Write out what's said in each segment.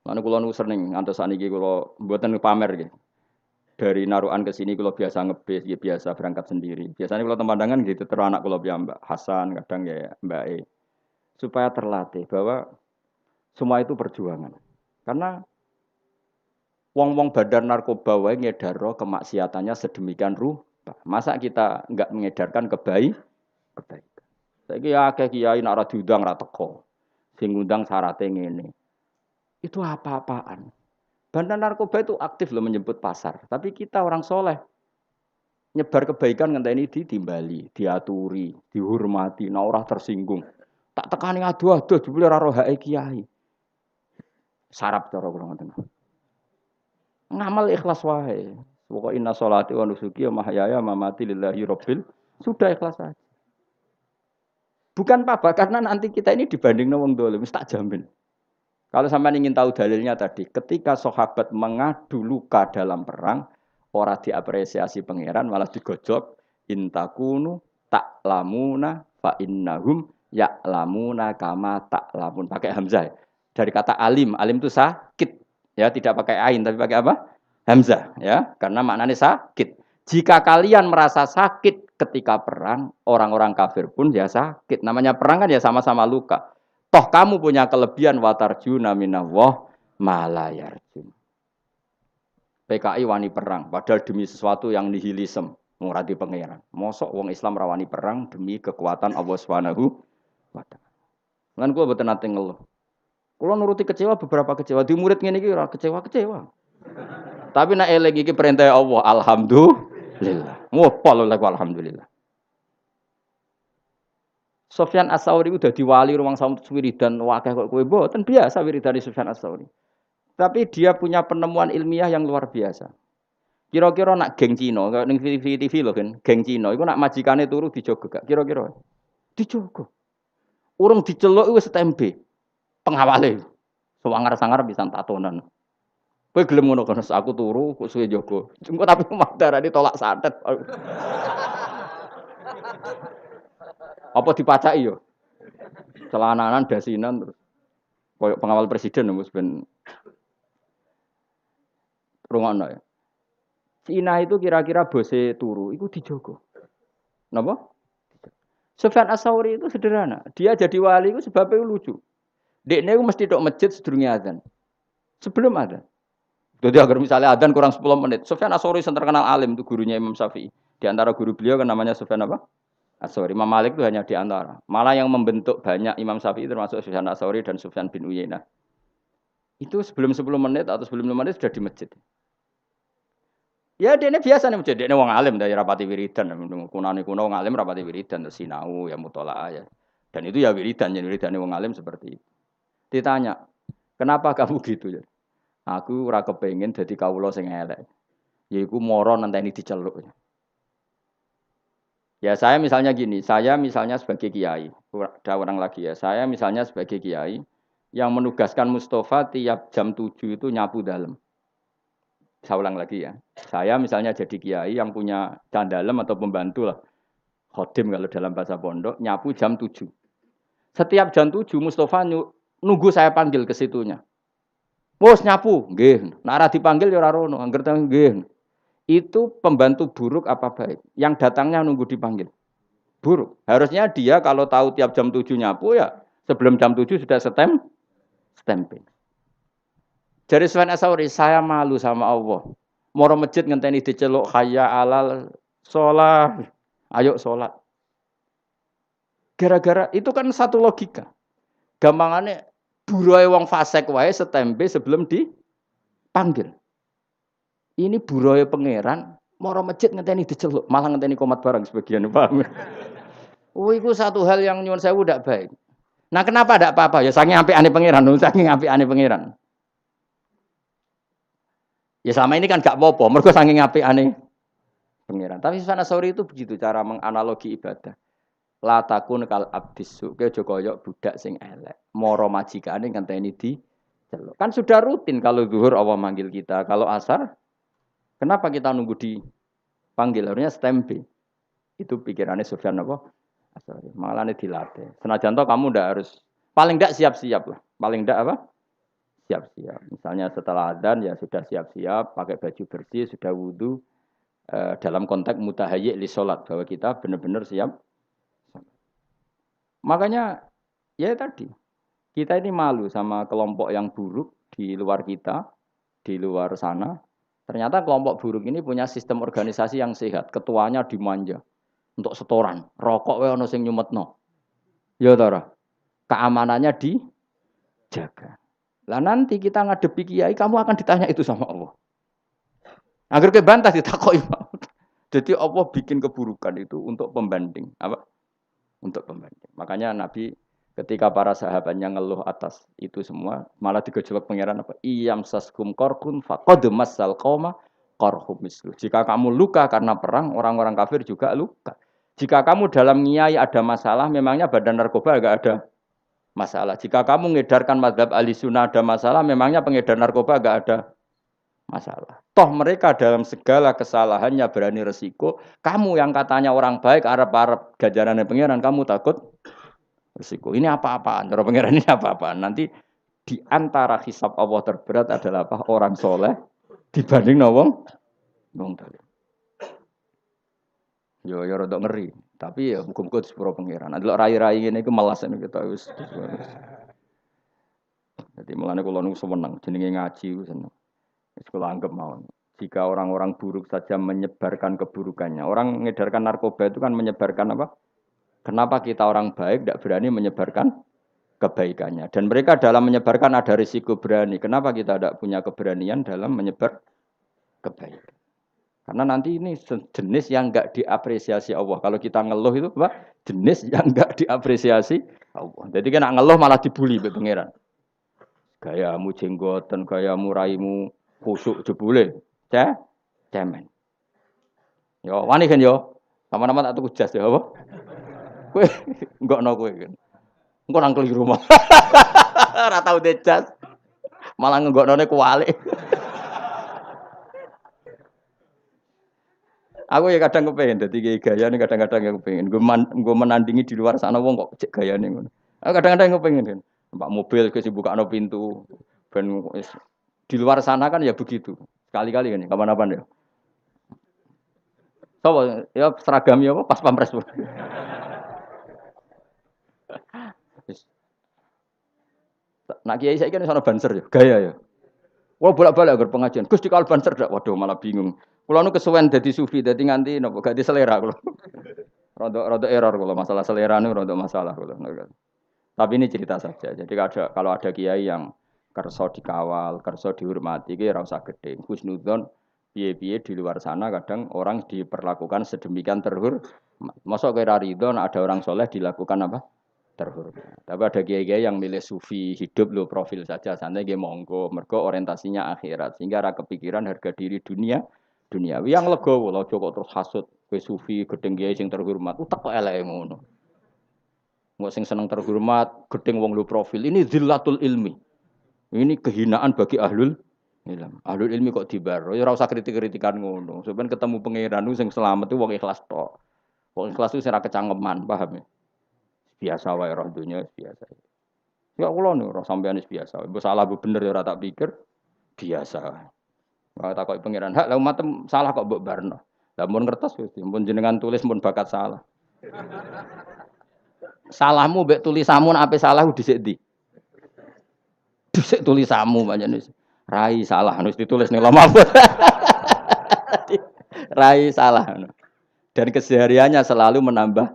Lan kula nu sering ngantos saniki kula mboten pamer nggih. Dari Narukan ke sini kula biasa ngebis, ya biasa berangkat sendiri. Biasanya kalau temandangan gitu terus anak kula piyambak, Hasan kadang ya Mbak E. Supaya terlatih bahwa semua itu perjuangan. Karena wong-wong badar narkoba wae ngedaro kemaksiatannya sedemikian rupa. Masa kita enggak mengedarkan kebaikan. Saiki ya akeh kiai nek ora diundang ra teko. Sing ngundang syaratnya ngene. Itu apa-apaan. Bandar narkoba itu aktif loh menjemput pasar. Tapi kita orang soleh nyebar kebaikan ngenteni ditimbali, diaturi, dihormati, nah ora tersinggung. Tak tekani aduh-aduh jebule ora roh hake kiai. Sarap cara kula ngoten. Ngamal ikhlas wae. Pokoke inna sholati wa nusuki wa mahyaya wa mamati lillahi rabbil. Sudah ikhlas saja. Bukan apa karena nanti kita ini dibanding wong dolim, tak jamin. Kalau sampai ingin tahu dalilnya tadi, ketika sahabat mengadu luka dalam perang, ora diapresiasi pangeran malah digojok intakunu taklamuna fa innahum ya'lamuna kama taklamun pakai hamzah. Dari kata alim, alim itu sakit. Ya, tidak pakai ain tapi pakai apa? Hamzah, ya. Karena maknanya sakit. Jika kalian merasa sakit ketika perang, orang-orang kafir pun ya sakit. Namanya perang kan ya sama-sama luka. Toh kamu punya kelebihan watarjuna minallah malayarjun. PKI wani perang, padahal demi sesuatu yang nihilisme, muradi pangeran. Mosok wong Islam rawani perang demi kekuatan Allah Subhanahu wa taala. Lan kula boten nate ngeluh. Kula nuruti kecewa beberapa kecewa. Di murid ngene iki ora kecewa-kecewa. Tapi nek eling iki perintah Allah, alhamdulillah. Ngopo lho alhamdulillah. Sofyan As-Sauri udah diwali ruang saum wiridan wakeh kok kowe mboten biasa wiridan Sofyan As-Sauri. Tapi dia punya penemuan ilmiah yang luar biasa. Kira-kira nak geng Cina, kalau ning TV lho kan, geng Cina iku nak majikane turu dijogo gak? Kira-kira dijogo. Urung diceluk wis tembe. Pengawale. Sawangar-sangar bisa tatonan. Kowe gelem ngono kan aku turu kok suwe jogo. Engko tapi madarane tolak santet. Apa dipacaki yo? Celananan dasinan terus koyo pengawal presiden wis ben rungokno ya. Cina itu kira-kira bose turu iku dijogo. Napa? Sufyan As-Sauri itu sederhana. Dia jadi wali itu sebabnya lucu. Dekne itu mesti tok masjid sedurunge adzan. Sebelum adzan. Jadi agar misalnya adzan kurang 10 menit. Sufyan As-Sauri yang terkenal alim itu gurunya Imam Syafi'i. Di antara guru beliau kan namanya Sufyan apa? As-Sauri. Imam Malik itu hanya di antara. Malah yang membentuk banyak Imam Syafi'i termasuk Sufyan As-Sauri dan Sufyan bin Uyainah. Itu sebelum 10 menit atau sebelum 5 menit sudah di masjid. Ya dene biasa nih masjid, dene wong alim dari rapati wiridan, kunane kuno wong alim rapati wiridan terus sinau ya mutolaah ya. Dan itu ya wiridan, jadi wiridane wong alim seperti itu. Ditanya, "Kenapa kamu gitu ya?" Aku ora kepengin dadi kawula sing elek. Yaiku moro nenteni diceluk. Ya saya misalnya gini, saya misalnya sebagai kiai, ada orang lagi ya, saya misalnya sebagai kiai yang menugaskan Mustafa tiap jam 7 itu nyapu dalam. Saya ulang lagi ya. Saya misalnya jadi kiai yang punya candalem atau pembantu lah. Khodim kalau dalam bahasa pondok, nyapu jam 7. Setiap jam 7 Mustafa nunggu saya panggil ke situnya. Bos nyapu, nggih. Nara dipanggil ya ora rono, angger nggih. Itu pembantu buruk apa baik? Yang datangnya nunggu dipanggil. Buruk. Harusnya dia kalau tahu tiap jam 7 nyapu ya sebelum jam 7 sudah stempel. Dari Sufyan As-Sauri, saya malu sama Allah. Moro masjid ngenteni diceluk hayya alal sholat. Ayo sholat. Gara-gara itu kan satu logika. Gampangannya buruhe wong fasik wae setempe sebelum dipanggil. Ini buruhe pangeran moro masjid ngenteni diceluk, malah ngenteni komat barang sebagian paham. Oh, itu satu hal yang nyuwun sewu ndak baik. Nah, kenapa ndak apa-apa? Ya saking apikane pangeran, saking apikane pangeran. Ya selama ini kan gak apa-apa, mergo saking apikane pangeran. Tapi Sufyan Ats-Tsauri itu begitu cara menganalogi ibadah. La takun kal abdisu, ke aja kaya budak sing elek. Moro majikane ngenteni diceluk. Kan sudah rutin kalau zuhur Allah manggil kita, kalau asar kenapa kita nunggu dipanggil? Harusnya stempe. Itu pikirannya Sufyan apa? Ats-Tsauri. Malahnya dilatih. Senajan toh kamu ndak harus paling ndak siap-siap lah. Paling ndak apa? siap-siap. Misalnya setelah adzan ya sudah siap-siap, pakai baju bersih, sudah wudhu. Dalam konteks mutahayyi li sholat bahwa kita benar-benar siap. Makanya ya tadi kita ini malu sama kelompok yang buruk di luar kita, di luar sana. Ternyata kelompok buruk ini punya sistem organisasi yang sehat. Ketuanya dimanja untuk setoran. Rokok wae ono sing nyumetno. Ya ta, keamanannya dijaga. Lah nanti kita ngadepi kiai, kamu akan ditanya itu sama Allah. Agar ke bantah ditakoki. Jadi Allah bikin keburukan itu untuk pembanding, apa? Untuk pembanding. Makanya Nabi ketika para sahabatnya ngeluh atas itu semua, malah digejolak pangeran apa? Iyam saskum korkun faqad massal qauma qarhum mislu. Jika kamu luka karena perang, orang-orang kafir juga luka. Jika kamu dalam ngiyai ada masalah, memangnya badan narkoba agak ada masalah. Jika kamu mengedarkan mazhab ahli sunnah ada masalah, memangnya pengedar narkoba agak ada masalah. Toh mereka dalam segala kesalahannya berani resiko. Kamu yang katanya orang baik, Arab-Arab gajarannya pangeran, kamu takut resiko. Ini apa-apaan? Cara pangeran ini apa-apaan? Nanti di antara hisab Allah terberat adalah apa? Orang soleh dibanding wong dolim. Yo rada ngeri. Tapi ya muga-muga disepuro pangeran. Nanti rai-rai ngene iku melas kita wis. Jadi mulane kula nu seneng jenenge ngaji ku seneng. Wis kula anggap mawon. Jika orang-orang buruk saja menyebarkan keburukannya. Orang mengedarkan narkoba itu kan menyebarkan apa? Kenapa kita orang baik tidak berani menyebarkan kebaikannya? Dan mereka dalam menyebarkan ada risiko berani. Kenapa kita tidak punya keberanian dalam menyebar kebaikan? Karena nanti ini jenis yang enggak diapresiasi Allah. Kalau kita ngeluh itu apa? Jenis yang enggak diapresiasi Allah. Jadi kan ngeluh malah dibully be pangeran. Gayamu jenggoten, gayamu raimu khusuk jebule. Cemen. Yo wani kan yo. Sama-sama tak tuku jas ya apa? Kowe enggakno kowe kan. Engko nang keliru mah. Ora tau jas. Malah ngenggoknone kuwalik. Aku ya kadang kepengen dadi gaya nih kadang-kadang yang kepengen. Gue menandingi di luar sana wong kok cek gaya nih. Aku kadang-kadang kepengen kan. Mbak mobil ke no pintu. Ben di luar sana kan ya begitu. Sekali-kali kan kapan-kapan ya. So, ya seragam ya apa pas pampres. Nak kiai saya kan sana banser ya, gaya ya. Wah bolak-balik agar pengajian. Gus di kalban cerdak. Waduh malah bingung. Kulo nu kesuwen dadi sufi, dadi nganti napa gak diselera kulo. Rada error kulo masalah selera nu rada masalah kulo. Tapi ini cerita saja. Jadi kalau ada kiai yang kerso dikawal, kerso dihormati, ki ora usah gedhe. Husnudzon piye-piye di luar sana kadang orang diperlakukan sedemikian terhormat. Masa kira ridho ada orang soleh dilakukan apa? Terhormat. Tapi ada kiai-kiai yang milih sufi hidup lo profil saja santai dia monggo mergo orientasinya akhirat sehingga ra kepikiran harga diri duniawi yang legowo lo kok terus hasud kowe sufi gedeng kiai sing terhormat utek kok eleke ngono. Mbok sing seneng terhormat gedeng wong lo profil ini zillatul ilmi. Ini kehinaan bagi ahlul ilm. Ahlul ilmi kok dibaro ya ora usah kritik-kritikan ngono. Sampeyan ketemu pangeran sing selamat itu wong ikhlas tok. Wong ikhlas itu sing ra kecangeman, paham ya? Biasa wae roh dunya biasa. Ya kula niku roh sampeyan wis biasa. Mbok salah mbok bener ya ora tak pikir biasa. Kalau takoki pangeran, hak lah umat salah kok mbok barno. Lah mun ngertos Gusti, mun jenengan tulis mun bakat salah. Salahmu mbek tulisanmu nek ape salah dhisik ndi? Dhisik tulisanmu pancen wis. Rai salah wis ditulis ning lama. Rai salah. Dan kesehariannya selalu menambah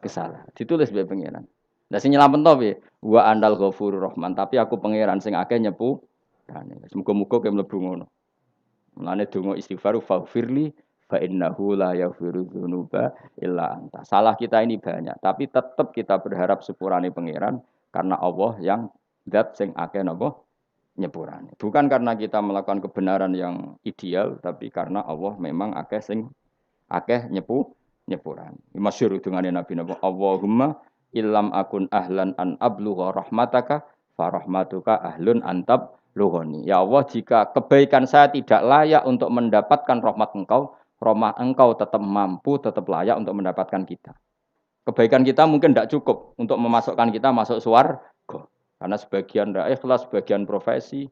kesalahan. Ditulis bae pangeran. Lah sing nyelametno piye? Wa andal ghafurur rahman, tapi aku pangeran sing akeh nyepu. Muga-muga kowe mlebu ngono. Mulane donga istighfar faghfirli fa innahu la yaghfiru dzunuba illa anta. Salah kita ini banyak, tapi tetap kita berharap sepurane pangeran karena Allah yang zat sing akeh napa nyepurane. Bukan karena kita melakukan kebenaran yang ideal, tapi karena Allah memang akeh sing akeh nyepuran. Masyhur dungane Nabi napa Allahumma illam akun ahlan an ablugha rahmataka fa rahmatuka ahlun antab lughani. Ya Allah, jika kebaikan saya tidak layak untuk mendapatkan rahmat Engkau tetap mampu, tetap layak untuk mendapatkan kita. Kebaikan kita mungkin tidak cukup untuk memasukkan kita masuk surga. Karena sebagian ndak ikhlas, sebagian profesi.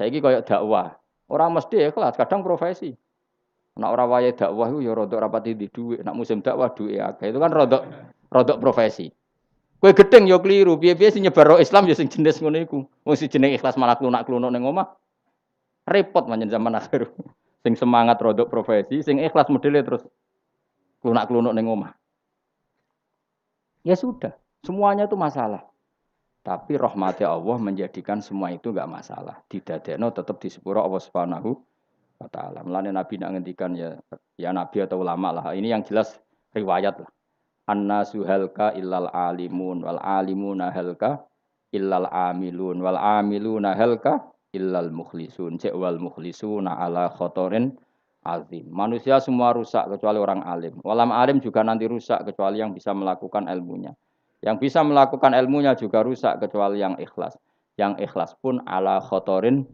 Saiki koyo dakwah. Orang mesti ikhlas, kadang profesi. Nek ora wayahe dakwah iku ya rodok rapati di dhuwit, nek musim dakwah dhuwit akeh. Itu kan rodok profesi. Kowe gedeng ya kliru, piye-piye sing nyebar Islam ya sing jenis ngono iku. Wong sing jeneng ikhlas malah klunak-klunuk ning omah. Repot manjen zaman akhir. Sing semangat rodok profesi, sing ikhlas modele terus klunak-klunuk ning omah. Ya sudah, semuanya itu masalah. Tapi rahmati Allah menjadikan semua itu enggak masalah. Didadekno tetap di sepuro Allah Subhanahu wa taala. Mulane Nabi nak ngendikan ya nabi atau ulama lah. Ini yang jelas riwayat lah. Annasu halka illal alimun wal alimuna halka illal amilun wal amiluna halka illal mukhlisun. Cek wal mukhlisuna ala khotorin azim. Manusia semua rusak kecuali orang alim. Walam alim juga nanti rusak kecuali yang bisa melakukan ilmunya. Yang bisa melakukan ilmunya juga rusak kecuali yang ikhlas. Yang ikhlas pun ala khotorin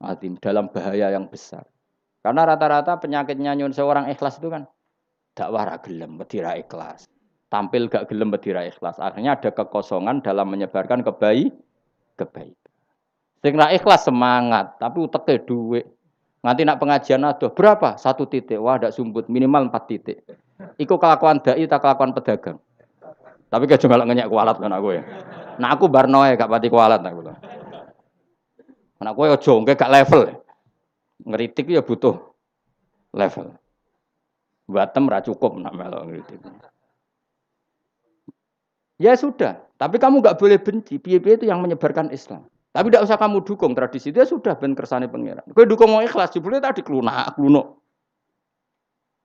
azim, dalam bahaya yang besar. Karena rata-rata penyakitnya nyun seorang ikhlas itu kan dakwah ra gelem, medira ikhlas. Tampil gak gelem medira ikhlas. Akhirnya ada kekosongan dalam menyebarkan kebaikan. Sing ra ikhlas semangat, tapi uteke dhuwit. Nganti nak pengajian adoh berapa? 1 titik. Wah, ndak sumbut, minimal 4 titik. Iku kelakuan dai ta kelakuan pedagang. Tapi kayak cuma ngenyek kualat kan aku ya. Nah aku barnoe gak pati kualat aku loh. Nah aku ya jongke gak level. Ngeritik ya butuh level. Batem ra cukup nak melok ngritik. Ya sudah, tapi kamu gak boleh benci. Piye-piye itu yang menyebarkan Islam. Tapi tidak usah kamu dukung tradisi itu ya sudah ben kersane pangeran. Kowe dukung mau ikhlas jebule tadi klunak-klunuk.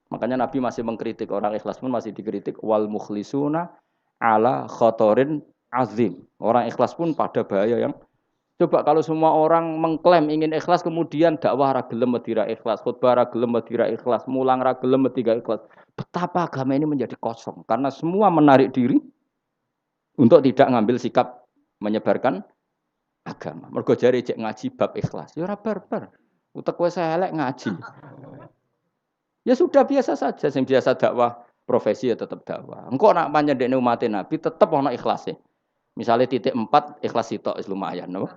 Makanya Nabi masih mengkritik orang ikhlas pun masih dikritik wal mukhlisuna ala khotorin azim. Orang ikhlas pun pada bahaya yang coba kalau semua orang mengklaim ingin ikhlas kemudian dakwah ra gelem medira ikhlas, khutbah ra gelem medira ikhlas, mulang ra gelem medira ikhlas. Betapa agama ini menjadi kosong karena semua menarik diri untuk tidak ngambil sikap menyebarkan agama. Mergo jare cek ngaji bab ikhlas. Ya ora barbar. Utek kowe elek ngaji. Ya sudah biasa saja sing biasa dakwah profesi ya tetap dakwah. Engko nak panjendekne umat Nabi tetep ana ikhlase. Misalnya titik 4 ikhlas sitok wis lumayan, no?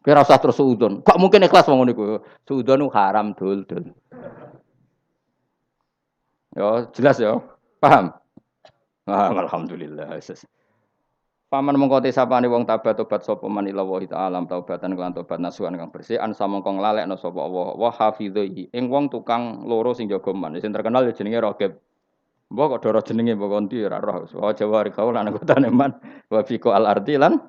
Kira usah terus suudon. Kok mungkin ikhlas wong niku? Suudon haram dul. Yo jelas yo. Paham? Alhamdulillah. Paman mengkoti sapane wong tobat sapa man ila wa ta'ala taubatan kelan tobat nasuhan kang bersih an samangka nglalekno sapa Allah wa hafidhi ing wong tukang loro sing jaga man sing terkenal ya jenenge Raqib. Mbok kok doro jenenge mbok konti ora roh. Wa jawari kaul lan anggotane man wa fiqa al ardi lan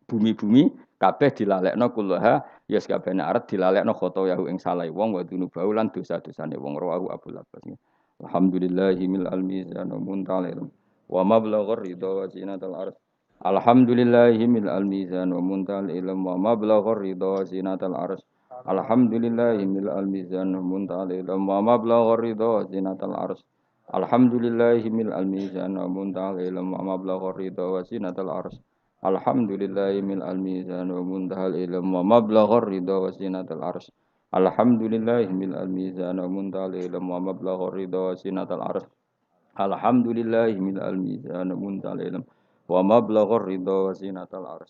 bumi-bumi kabeh dilalekno kullaha ya sakabehane arep dilalekno khotoyahu ing salah wong wa dunubau lan dosa-dosane wong rawahu Abu Labbas. Alhamdulillahil almizan muntalil wa mablaghur ridha wa zinatul ars. Alhamdulillahil almizan wa muntal ilm wa mablaghur ridha wa zinatul ars. Alhamdulillahil almizan wa muntal ilm wa mablaghur ridha wa zinatul ars. Alhamdulillahil almizan wa muntal ilm wa mablaghur ridha wa zinatul ars. Alhamdulillahil almizan wa muntal ilm wa mablaghur ridha wa zinatul ars. Alhamdulillahil almizan wa muntal ilm wa mablaghur ridha wa zinatul ars. Alhamdulillahil mizan muntal ilm wa mablaghur ridha wa zinatal ars.